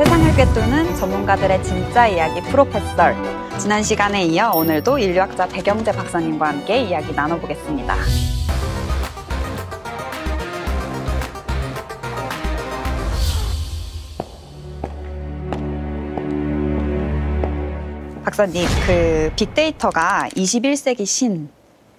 세상을 꿰뚫는 전문가들의 진짜 이야기 프로페서. 지난 시간에 이어 오늘도 인류학자 백영재 박사님과 함께 이야기 나눠보겠습니다. 박사님, 빅데이터가 21세기 신,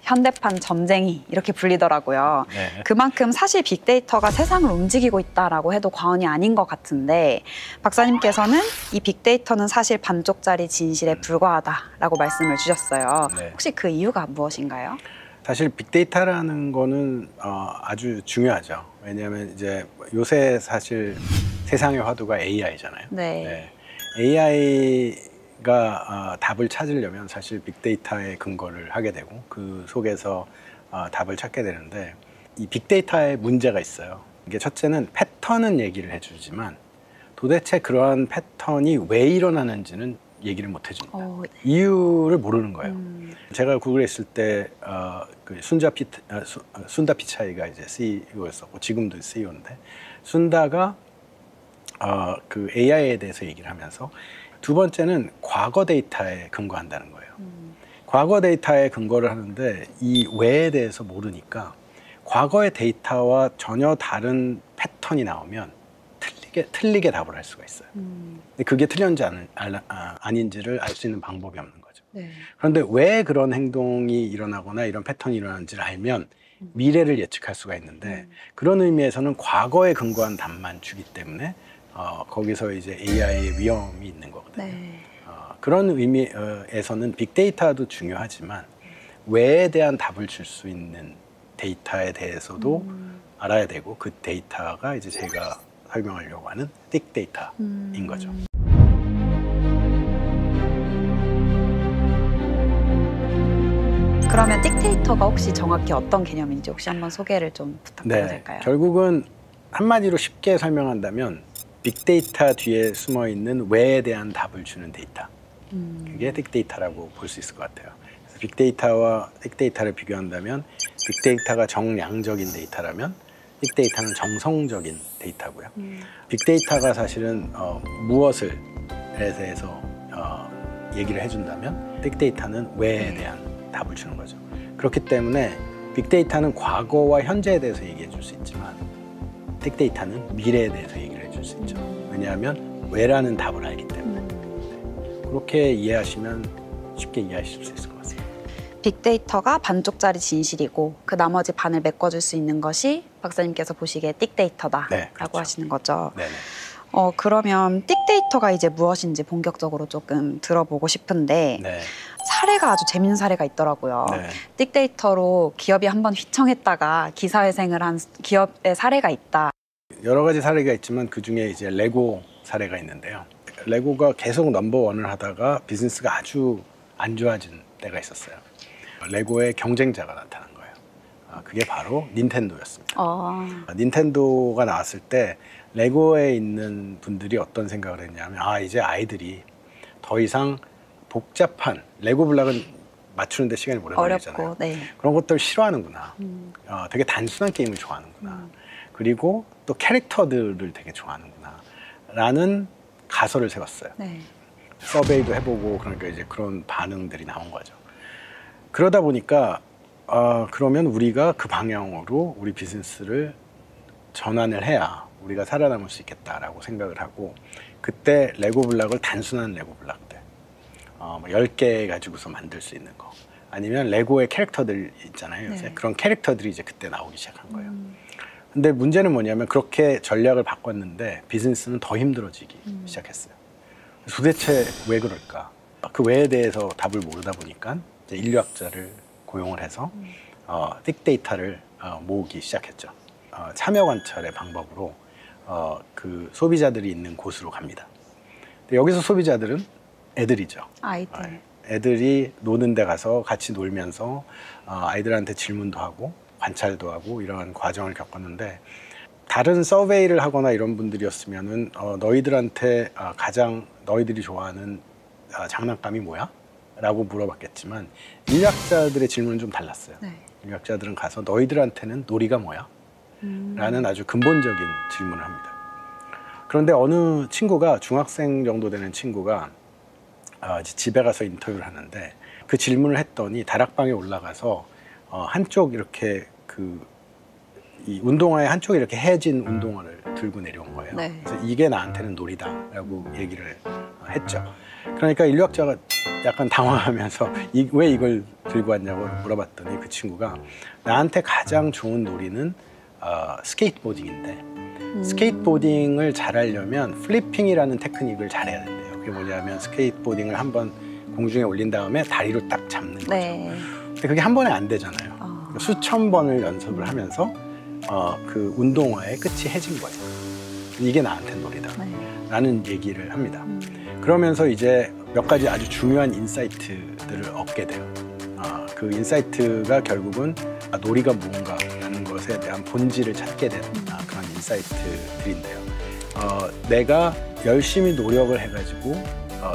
현대판 점쟁이 이렇게 불리더라고요. 네. 그만큼 사실 빅데이터가 세상을 움직이고 있다라고 해도 과언이 아닌 것 같은데 박사님께서는 이 빅데이터는 사실 반쪽짜리 진실에 불과하다라고 말씀을 주셨어요. 네. 혹시 그 이유가 무엇인가요? 사실 빅데이터라는 거는 아주 중요하죠. 왜냐하면 이제 요새 사실 세상의 화두가 AI잖아요. 네. AI가 답을 찾으려면 사실 빅데이터에 근거를 하게 되고 그 속에서 답을 찾게 되는데 이 빅데이터에 문제가 있어요. 이게 첫째는 패턴은 얘기를 해주지만 도대체 그러한 패턴이 왜 일어나는지는 얘기를 못 해줍니다. 네. 이유를 모르는 거예요. 제가 구글에 있을 때 그 순다 피차이가 이제 CEO였었고 지금도 CEO인데 순다가 그 AI에 대해서 얘기를 하면서 두 번째는 과거 데이터에 근거한다는 거예요. 과거 데이터에 근거를 하는데 이 왜에 대해서 모르니까 과거의 데이터와 전혀 다른 패턴이 나오면 틀리게 답을 할 수가 있어요. 근데 그게 틀렸는지 아닌지를 알 수 있는 방법이 없는 거죠. 네. 그런데 왜 그런 행동이 일어나거나 이런 패턴이 일어나는지를 알면 미래를 예측할 수가 있는데 그런 의미에서는 과거에 근거한 답만 주기 때문에 거기서 이제 AI의 위험이 있는 거거든요. 네. 그런 의미에서는 빅데이터도 중요하지만 왜에 대한 답을 줄 수 있는 데이터에 대해서도 알아야 되고 그 데이터가 이제 제가 설명하려고 하는 빅데이터인 거죠. 그러면 빅데이터가 혹시 정확히 어떤 개념인지 혹시 한번 소개를 좀 부탁드려도 될까요? 결국은 한마디로 쉽게 설명한다면 빅데이터 뒤에 숨어 있는 왜에 대한 답을 주는 데이터. 그게 빅데이터라고 볼 수 있을 것 같아요. 그래서 빅데이터와 빅데이터를 비교한다면 빅데이터가 정량적인 데이터라면 빅데이터는 정성적인 데이터고요. 빅데이터가 사실은 무엇을 대해서 얘기를 해준다면 빅데이터는 왜에 대한 답을 주는 거죠. 그렇기 때문에 빅데이터는 과거와 현재에 대해서 얘기해 줄 수 있지만 빅데이터는 미래에 대해서 얘기를 해줄 수 있죠. 왜냐하면 왜라는 답을 알기 때문에. 그렇게 이해하시면 쉽게 이해하실 수 있을 것 같습니다. 빅데이터가 반쪽짜리 진실이고 그 나머지 반을 메꿔줄 수 있는 것이 박사님께서 보시기에 띡데이터다라고 그렇죠. 하시는 거죠. 네네. 그러면 띡데이터가 이제 무엇인지 본격적으로 조금 들어보고 싶은데 사례가 아주 재밌는 사례가 있더라고요. 띡데이터로 기업이 한번 휘청했다가 기사회생을 한 기업의 사례가 있다. 여러 가지 사례가 있지만 그중에 이제 레고 사례가 있는데요. 레고가 계속 넘버원을 하다가 비즈니스가 아주 안 좋아진 때가 있었어요. 레고의 경쟁자가 나타난 거예요. 그게 바로 닌텐도였습니다. 닌텐도가 나왔을 때 레고에 있는 분들이 어떤 생각을 했냐면 이제 아이들이 더 이상 복잡한 레고 블록은 맞추는데 시간이 오래 걸리잖아요. 그런 것들 싫어하는구나. 되게 단순한 게임을 좋아하는구나. 그리고 또 캐릭터들을 되게 좋아하는구나 라는 가설을 세웠어요. 서베이도 해보고 그러니까 이제 그런 반응들이 나온 거죠. 그러다 보니까 그러면 우리가 그 방향으로 우리 비즈니스를 전환을 해야 우리가 살아남을 수 있겠다라고 생각을 하고 그때 레고 블록을 단순한 레고 블록들 10개 가지고서 만들 수 있는 거 아니면 레고의 캐릭터들 있잖아요. 요새. 그런 캐릭터들이 이제 그때 나오기 시작한 거예요. 근데 문제는 뭐냐면 그렇게 전략을 바꿨는데 비즈니스는 더 힘들어지기 시작했어요. 도대체 왜 그럴까? 그 왜에 대해서 답을 모르다 보니까 이제 인류학자를 고용을 해서 빅데이터를 모으기 시작했죠. 참여 관찰의 방법으로 그 소비자들이 있는 곳으로 갑니다. 근데 여기서 소비자들은 애들이죠. 아이들. 애들이 노는 데 가서 같이 놀면서 아이들한테 질문도 하고 관찰도 하고 이런 과정을 겪었는데 다른 서베이를 하거나 이런 분들이었으면은 너희들한테 가장 너희들이 좋아하는 장난감이 뭐야? 라고 물어봤겠지만 인류학자들의 질문은 좀 달랐어요. 인류학자들은 가서 너희들한테는 놀이가 뭐야? 라는 아주 근본적인 질문을 합니다. 그런데 어느 친구가 중학생 정도 되는 친구가 이제 집에 가서 인터뷰를 하는데 그 질문을 했더니 다락방에 올라가서 한쪽 이렇게 이 운동화의 한쪽에 이렇게 해진 운동화를 들고 내려온 거예요. 네. 그래서 이게 나한테는 놀이다라고 얘기를 했죠. 그러니까 인류학자가 약간 당황하면서 왜 이걸 들고 왔냐고 물어봤더니 그 친구가 나한테 가장 좋은 놀이는 스케이트보딩인데 스케이트보딩을 잘하려면 플리핑이라는 테크닉을 잘해야 된대요. 그게 뭐냐면 스케이트보딩을 한번 공중에 올린 다음에 다리로 딱 잡는 거죠. 네. 근데 그게 한 번에 안 되잖아요. 수천 번을 연습을 하면서 그 운동화의 끝이 해진 거죠. 이게 나한테 놀이다 라는 얘기를 합니다. 그러면서 이제 몇 가지 아주 중요한 인사이트들을 얻게 돼요. 그 인사이트가 결국은 놀이가 뭔가라는 것에 대한 본질을 찾게 되는 그런 인사이트들인데요. 내가 열심히 노력을 해가지고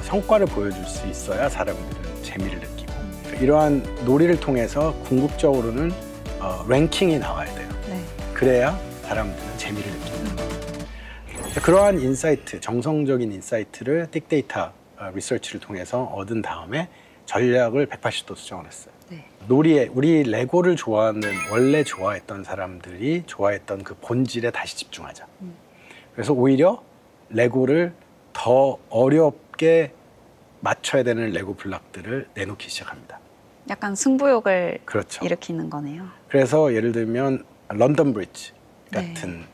성과를 보여줄 수 있어야 사람들은 재미를 느끼고 이러한 놀이를 통해서 궁극적으로는 랭킹이 나와야 돼요. 네. 그래야 사람들은 재미를 느끼는 거예요. 그러한 인사이트, 정성적인 인사이트를 빅데이터 리서치를 통해서 얻은 다음에 전략을 180도 수정을 했어요. 네. 놀이에 우리 레고를 좋아하는 원래 좋아했던 사람들이 좋아했던 그 본질에 다시 집중하자. 그래서 오히려 레고를 더 어렵게 맞춰야 되는 레고 블록들을 내놓기 시작합니다. 약간 승부욕을 그렇죠. 일으키는 거네요. 그래서 예를 들면 런던 브리지 같은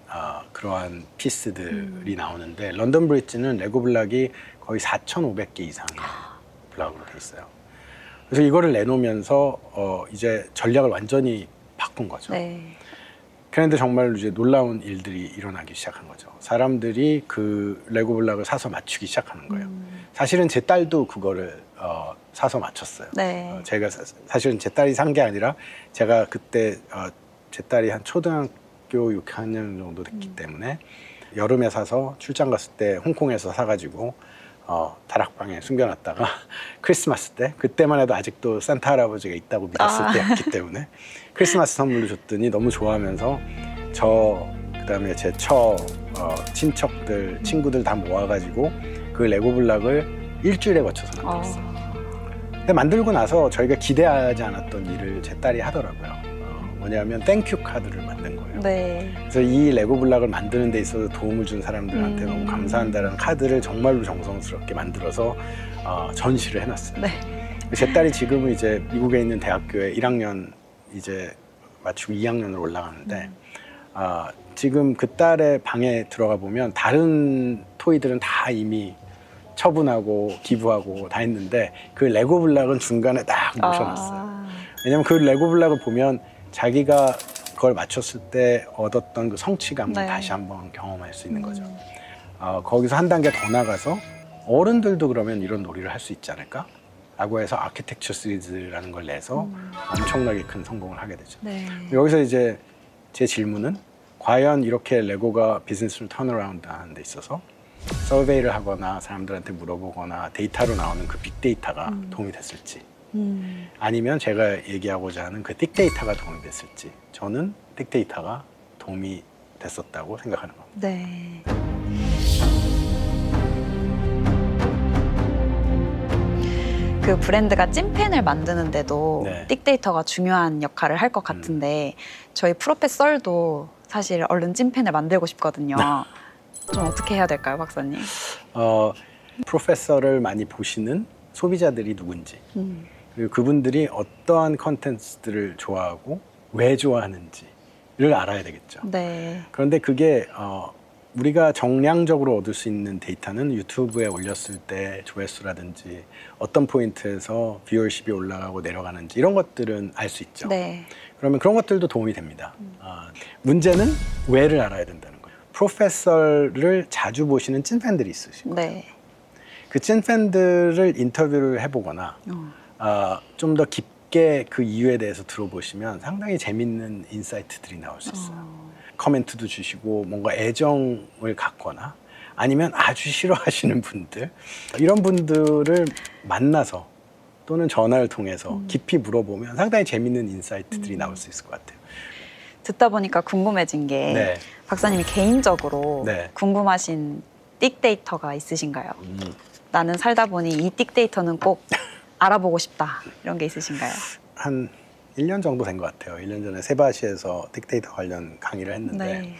그러한 피스들이 나오는데 런던 브리지는 레고 블록이 거의 4,500개 이상의 블록으로 돼 있어요. 그래서 이거를 내놓으면서 이제 전략을 완전히 바꾼 거죠. 네. 그런데 정말 이제 놀라운 일들이 일어나기 시작한 거죠. 사람들이 그 레고 블록을 사서 맞추기 시작하는 거예요. 사실은 제 딸도 그거를 사서 맞췄어요. 네. 제가 사실은 제 딸이 산 게 아니라 제가 그때 제 딸이 한 초등학교 6학년 정도 됐기 때문에 여름에 사서 출장 갔을 때 홍콩에서 사가지고 다락방에 숨겨놨다가 크리스마스 때 그때만 해도 아직도 산타 할아버지가 있다고 믿었을 때였기 때문에 크리스마스 선물로 줬더니 너무 좋아하면서 그다음에 제 친척들 친구들 다 모아가지고 그 레고 블록을 일주일에 거쳐서 만들었어요. 근데 만들고 나서 저희가 기대하지 않았던 일을 제 딸이 하더라고요. 뭐냐면 땡큐 카드를 만든 거예요. 네. 그래서 이 레고 블록을 만드는 데 있어서 도움을 준 사람들한테 너무 감사한다는 카드를 정말로 정성스럽게 만들어서 전시를 해놨어요. 네. 제 딸이 지금은 이제 미국에 있는 대학교에 1학년 이제 마치고 2학년으로 올라가는데 지금 그 딸의 방에 들어가 보면 다른 토이들은 다 이미 처분하고 기부하고 다 했는데 그 레고 블록은 중간에 딱 모셔놨어요. 왜냐면 그 레고 블록을 보면 자기가 그걸 맞췄을 때 얻었던 그 성취감을 다시 한번 경험할 수 있는 거죠. 거기서 한 단계 더 나가서 어른들도 그러면 이런 놀이를 할 수 있지 않을까? 라고 해서 아키텍처 시리즈라는 걸 내서 엄청나게 큰 성공을 하게 되죠. 네. 여기서 이제 제 질문은 과연 이렇게 레고가 비즈니스를 턴어라운드 하는 데 있어서 서베이를 하거나 사람들한테 물어보거나 데이터로 나오는 그 빅데이터가 도움이 됐을지 아니면 제가 얘기하고자 하는 그 틱데이터가 도움이 됐을지 저는 틱데이터가 도움이 됐었다고 생각하는 겁니다. 네. 그 브랜드가 찐팬을 만드는데도 틱데이터가 중요한 역할을 할 것 같은데 저희 프로페설도 사실 얼른 찐팬을 만들고 싶거든요. 좀 어떻게 해야 될까요, 박사님? 프로페서를 많이 보시는 소비자들이 누군지 그리고 그분들이 어떠한 컨텐츠들을 좋아하고 왜 좋아하는지를 알아야 되겠죠. 네. 그런데 그게 우리가 정량적으로 얻을 수 있는 데이터는 유튜브에 올렸을 때 조회수라든지 어떤 포인트에서 뷰어십이 올라가고 내려가는지 이런 것들은 알 수 있죠. 네. 그러면 그런 것들도 도움이 됩니다. 문제는 왜를 알아야 된다는 거예요. 프로페서를 자주 보시는 찐팬들이 있으시고 네. 그 찐팬들을 인터뷰를 해보거나 좀 더 깊게 그 이유에 대해서 들어보시면 상당히 재밌는 인사이트들이 나올 수 있어요. 코멘트도 주시고 뭔가 애정을 갖거나 아니면 아주 싫어하시는 분들 이런 분들을 만나서 또는 전화를 통해서 깊이 물어보면 상당히 재밌는 인사이트들이 나올 수 있을 것 같아요. 듣다 보니까 궁금해진 게 박사님이 개인적으로 궁금하신 띡데이터가 있으신가요? 나는 살다 보니 이 띡데이터는 꼭 알아보고 싶다. 이런 게 있으신가요? 한 1년 정도 된 것 같아요. 1년 전에 세바시에서 딕데이터 관련 강의를 했는데 네.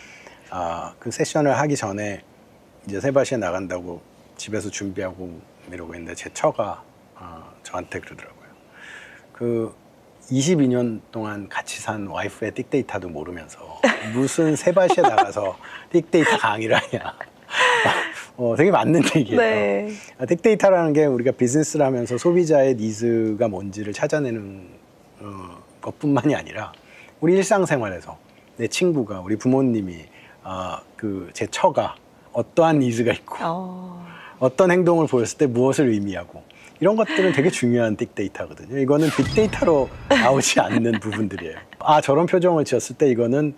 그 세션을 하기 전에 이제 세바시에 나간다고 집에서 준비하고 이러고 있는데 제 처가 저한테 그러더라고요. 그 22년 동안 같이 산 와이프의 딕데이터도 모르면서 무슨 세바시에 나가서 딕데이터 강의를 하냐. 되게 맞는 얘기예요. 네. 딕데이터라는 게 우리가 비즈니스를 하면서 소비자의 니즈가 뭔지를 찾아내는 것뿐만이 아니라 우리 일상생활에서 내 친구가, 우리 부모님이, 제 처가 어떠한 니즈가 있고 어떤 행동을 보였을 때 무엇을 의미하고 이런 것들은 되게 중요한 빅데이터거든요. 이거는 빅데이터로 나오지 않는 부분들이에요. 저런 표정을 지었을 때 이거는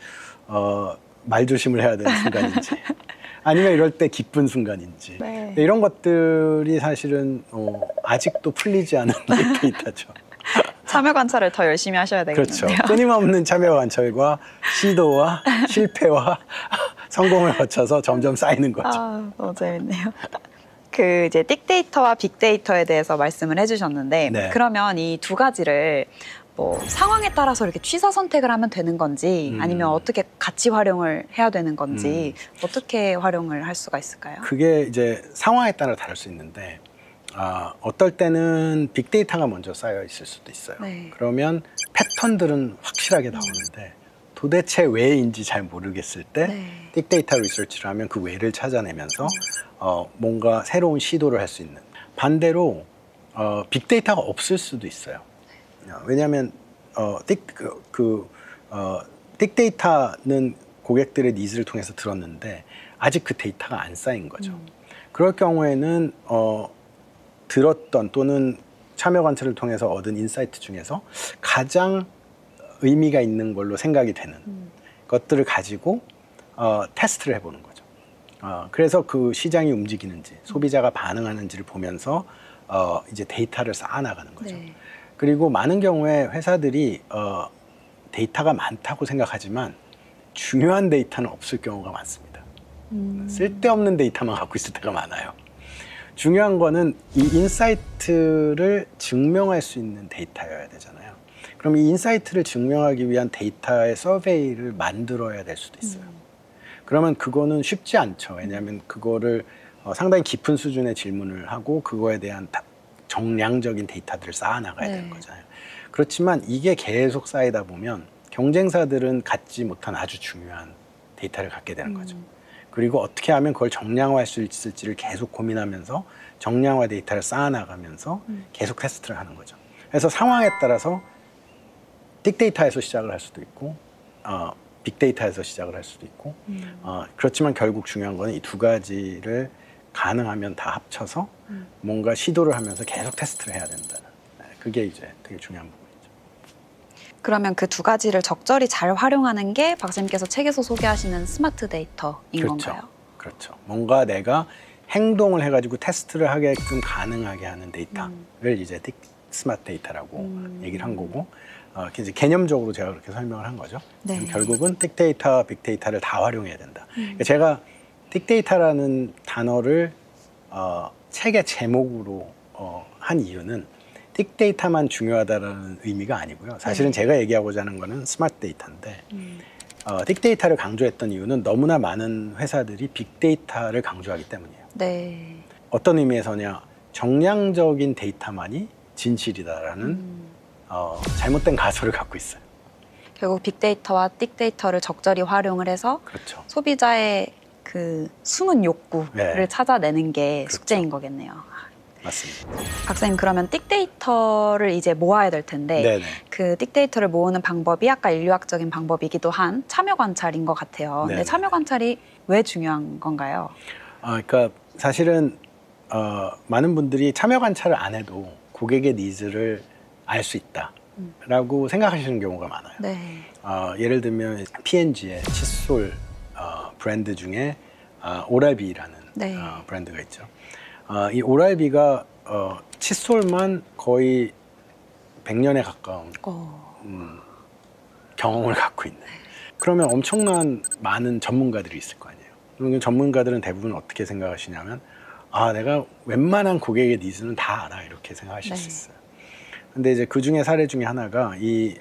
말조심을 해야 되는 순간인지 아니면 이럴 때 기쁜 순간인지 네. 이런 것들이 사실은 아직도 풀리지 않은 빅데이터죠. 참여 관찰을 더 열심히 하셔야 되겠는데요. 그렇죠. 끊임없는 참여 관찰과 시도와 실패와 성공을 거쳐서 점점 쌓이는 거죠. 너무 재밌네요. 그 이제 띡데이터와 빅데이터에 대해서 말씀을 해주셨는데 네. 그러면 이 두 가지를 뭐 상황에 따라서 이렇게 취사 선택을 하면 되는 건지 아니면 어떻게 같이 활용을 해야 되는 건지 어떻게 활용을 할 수가 있을까요? 그게 이제 상황에 따라 다를 수 있는데 어떨 때는 빅데이터가 먼저 쌓여 있을 수도 있어요. 네. 그러면 패턴들은 확실하게 나오는데 도대체 왜인지 잘 모르겠을 때 빅데이터 리서치를 하면 그 왜를 찾아내면서 뭔가 새로운 시도를 할 수 있는. 반대로 빅데이터가 없을 수도 있어요. 왜냐하면 빅데이터는 고객들의 니즈를 통해서 들었는데 아직 그 데이터가 안 쌓인 거죠. 그럴 경우에는 들었던 또는 참여 관찰을 통해서 얻은 인사이트 중에서 가장 의미가 있는 걸로 생각이 되는 것들을 가지고 테스트를 해보는 거죠. 그래서 그 시장이 움직이는지 소비자가 반응하는지를 보면서 이제 데이터를 쌓아나가는 거죠. 네. 그리고 많은 경우에 회사들이 데이터가 많다고 생각하지만 중요한 데이터는 없을 경우가 많습니다. 쓸데없는 데이터만 갖고 있을 때가 많아요. 중요한 거는 이 인사이트를 증명할 수 있는 데이터여야 되잖아요. 그럼 이 인사이트를 증명하기 위한 데이터의 서베이를 만들어야 될 수도 있어요. 그러면 그거는 쉽지 않죠. 왜냐하면 그거를 상당히 깊은 수준의 질문을 하고 그거에 대한 정량적인 데이터들을 쌓아나가야 되는 거잖아요. 그렇지만 이게 계속 쌓이다 보면 경쟁사들은 갖지 못한 아주 중요한 데이터를 갖게 되는 거죠. 그리고 어떻게 하면 그걸 정량화할 수 있을지를 계속 고민하면서 정량화 데이터를 쌓아나가면서 계속 테스트를 하는 거죠. 그래서 상황에 따라서 빅데이터에서 시작을 할 수도 있고 빅데이터에서 시작을 할 수도 있고 그렇지만 결국 중요한 거는 이 두 가지를 가능하면 다 합쳐서 뭔가 시도를 하면서 계속 테스트를 해야 된다는 그게 이제 되게 중요한 부분이죠. 그러면 그 두 가지를 적절히 잘 활용하는 게 박사님께서 책에서 소개하시는 스마트 데이터인 건가요? 그렇죠. 뭔가 내가 행동을 해가지고 테스트를 하게끔 가능하게 하는 데이터를 이제 스마트 데이터라고 얘기를 한 거고 이제 개념적으로 제가 그렇게 설명을 한 거죠. 네. 결국은 빅데이터, 빅데이터를 다 활용해야 된다. 제가 빅데이터라는 단어를 책의 제목으로 한 이유는 빅데이터만 중요하다는 의미가 아니고요. 사실은 제가 얘기하고자 하는 거는 스마트 데이터인데 빅데이터를 강조했던 이유는 너무나 많은 회사들이 빅데이터를 강조하기 때문이에요. 네. 어떤 의미에서냐, 정량적인 데이터만이 진실이다라는 잘못된 가설을 갖고 있어요. 결국 빅데이터와 띡데이터를 적절히 활용을 해서 그렇죠. 소비자의 그 숨은 욕구를 찾아내는 게 숙제인 거겠네요. 맞습니다. 박사님, 그러면 띡데이터를 이제 모아야 될 텐데 그 띡데이터를 모으는 방법이 아까 인류학적인 방법이기도 한 참여 관찰인 것 같아요. 근데 참여 관찰이 왜 중요한 건가요? 그러니까 사실은 많은 분들이 참여 관찰을 안 해도 고객의 니즈를 알 수 있다라고 생각하시는 경우가 많아요. 예를 들면 P&G의 칫솔 브랜드 중에 오랄비라는 브랜드가 있죠. 이 오랄비가 칫솔만 거의 100년에 가까운 경험을 갖고 있는. 그러면 엄청난 많은 전문가들이 있을 거 아니에요. 그러면 전문가들은 대부분 어떻게 생각하시냐면 내가 웬만한 고객의 니즈는 다 알아 이렇게 생각하실 수 있어요. 근데 이제 그 중에 사례 중에 하나가 이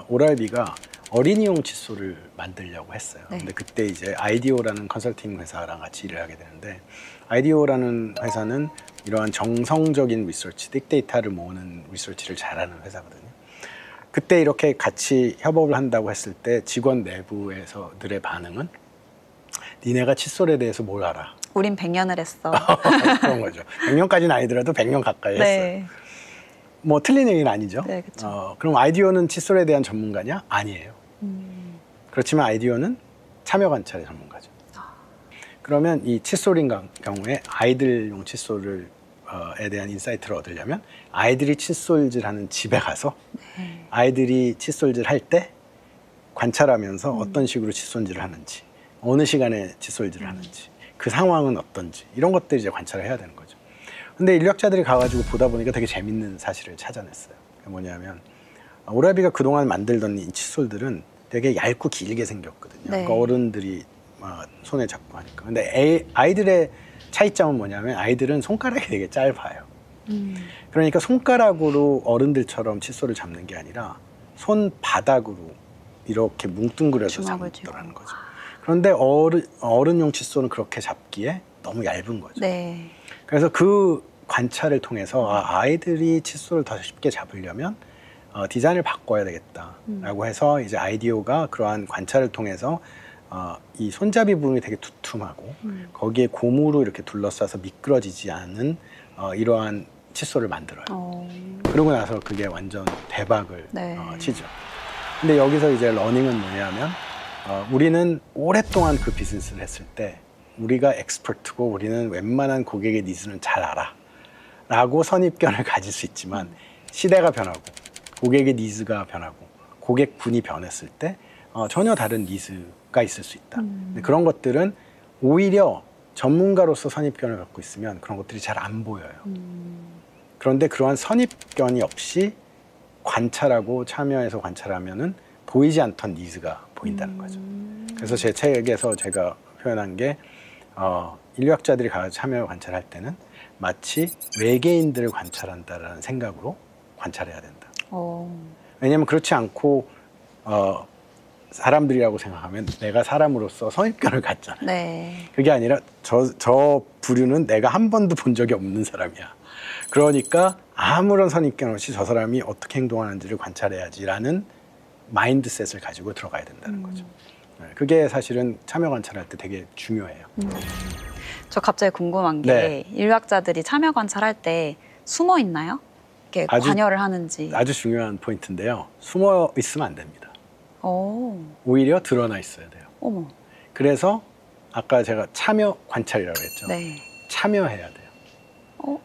오랄비가 어린이용 칫솔을 만들려고 했어요. 근데 그때 이제 아이디오라는 컨설팅 회사랑 같이 일을 하게 되는데, 아이디오라는 회사는 이러한 정성적인 리서치, 빅데이터를 모으는 리서치를 잘하는 회사거든요. 그때 이렇게 같이 협업을 한다고 했을 때 직원 내부에서들의 반응은 니네가 칫솔에 대해서 뭘 알아? 우린 100년을 했어. 그런 거죠. 100년까지는 아니더라도 100년 가까이 했어요. 뭐 틀린 얘기는 아니죠. 네, 그렇죠. 그럼 아이디오는 칫솔에 대한 전문가냐? 아니에요. 그렇지만 아이디오는 참여 관찰의 전문가죠. 그러면 이 칫솔인 경우에 아이들용 칫솔을 에 대한 인사이트를 얻으려면 아이들이 칫솔질하는 집에 가서 아이들이 칫솔질 할 때 관찰하면서 어떤 식으로 칫솔질을 하는지, 어느 시간에 칫솔질을 하는지, 그 상황은 어떤지, 이런 것들을 이제 관찰을 해야 되는 거죠. 근데 인류학자들이 가가지고 보다 보니까 되게 재밌는 사실을 찾아냈어요. 그게 뭐냐면 오랄비가 그동안 만들던 이 칫솔들은 되게 얇고 길게 생겼거든요. 그러니까 어른들이 손에 잡고 하니까. 근데 아이들의 차이점은 뭐냐면 아이들은 손가락이 되게 짧아요. 그러니까 손가락으로 어른들처럼 칫솔을 잡는 게 아니라 손바닥으로 이렇게 뭉뚱그려서 잡더라는 거죠. 그런데 어른용 칫솔은 그렇게 잡기에 너무 얇은 거죠. 그래서 그 관찰을 통해서 아이들이 칫솔을 더 쉽게 잡으려면 디자인을 바꿔야 되겠다라고 해서 이제 아이디오가 그러한 관찰을 통해서 이 손잡이 부분이 되게 두툼하고 거기에 고무로 이렇게 둘러싸서 미끄러지지 않는 이러한 칫솔을 만들어요. 그러고 나서 그게 완전 대박을 치죠. 근데 여기서 이제 러닝은 뭐냐면 우리는 오랫동안 그 비즈니스를 했을 때 우리가 엑스퍼트고 우리는 웬만한 고객의 니즈는 잘 알아 라고 선입견을 가질 수 있지만 시대가 변하고 고객의 니즈가 변하고 고객군이 변했을 때 전혀 다른 니즈가 있을 수 있다. 근데 그런 것들은 오히려 전문가로서 선입견을 갖고 있으면 그런 것들이 잘 안 보여요. 그런데 그러한 선입견이 없이 관찰하고 참여해서 관찰하면은 보이지 않던 니즈가 보인다는 거죠. 그래서 제 책에서 제가 표현한 게 인류학자들이 가서 참여 관찰할 때는 마치 외계인들을 관찰한다라는 생각으로 관찰해야 된다. 왜냐하면 그렇지 않고 사람들이라고 생각하면 내가 사람으로서 선입견을 갖잖아요. 그게 아니라 저 부류는 내가 한 번도 본 적이 없는 사람이야. 그러니까 아무런 선입견 없이 저 사람이 어떻게 행동하는지를 관찰해야지라는 마인드셋을 가지고 들어가야 된다는 거죠. 그게 사실은 참여 관찰할 때 되게 중요해요. 저 갑자기 궁금한 게 인류학자들이 참여 관찰할 때 숨어 있나요? 이렇게 관여를 하는지. 아주 중요한 포인트인데요. 숨어 있으면 안 됩니다. 오히려 드러나 있어야 돼요. 그래서 아까 제가 참여 관찰이라고 했죠. 참여해야 돼요.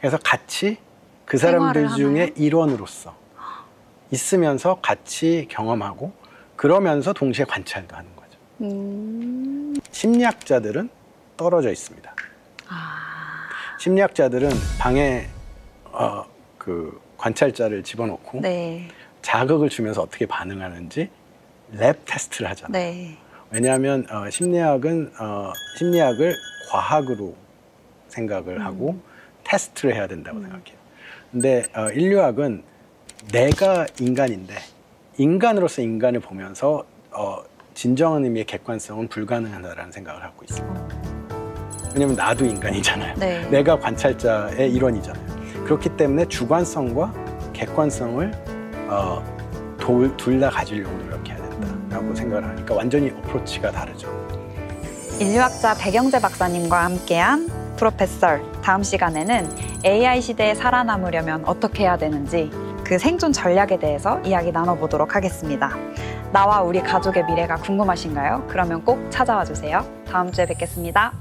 그래서 같이 그 사람들 중에 일원으로서 있으면서 같이 경험하고 그러면서 동시에 관찰도 하는 거죠. 심리학자들은 떨어져 있습니다. 심리학자들은 방에 그 관찰자를 집어넣고 자극을 주면서 어떻게 반응하는지 랩 테스트를 하잖아요. 왜냐하면 심리학은 심리학을 과학으로 생각을 하고 테스트를 해야 된다고 생각해요. 근데 인류학은 내가 인간인데 인간으로서 인간을 보면서 진정한 의미의 객관성은 불가능하다라는 생각을 하고 있어요. 왜냐면 나도 인간이잖아요. 내가 관찰자의 일원이잖아요. 그렇기 때문에 주관성과 객관성을 둘 다 가지려고 노력해야 된다라고 생각을 하니까 완전히 어프로치가 다르죠. 인류학자 백영재 박사님과 함께한 프로페서, 다음 시간에는 AI 시대에 살아남으려면 어떻게 해야 되는지 그 생존 전략에 대해서 이야기 나눠보도록 하겠습니다. 나와 우리 가족의 미래가 궁금하신가요? 그러면 꼭 찾아와 주세요. 다음 주에 뵙겠습니다.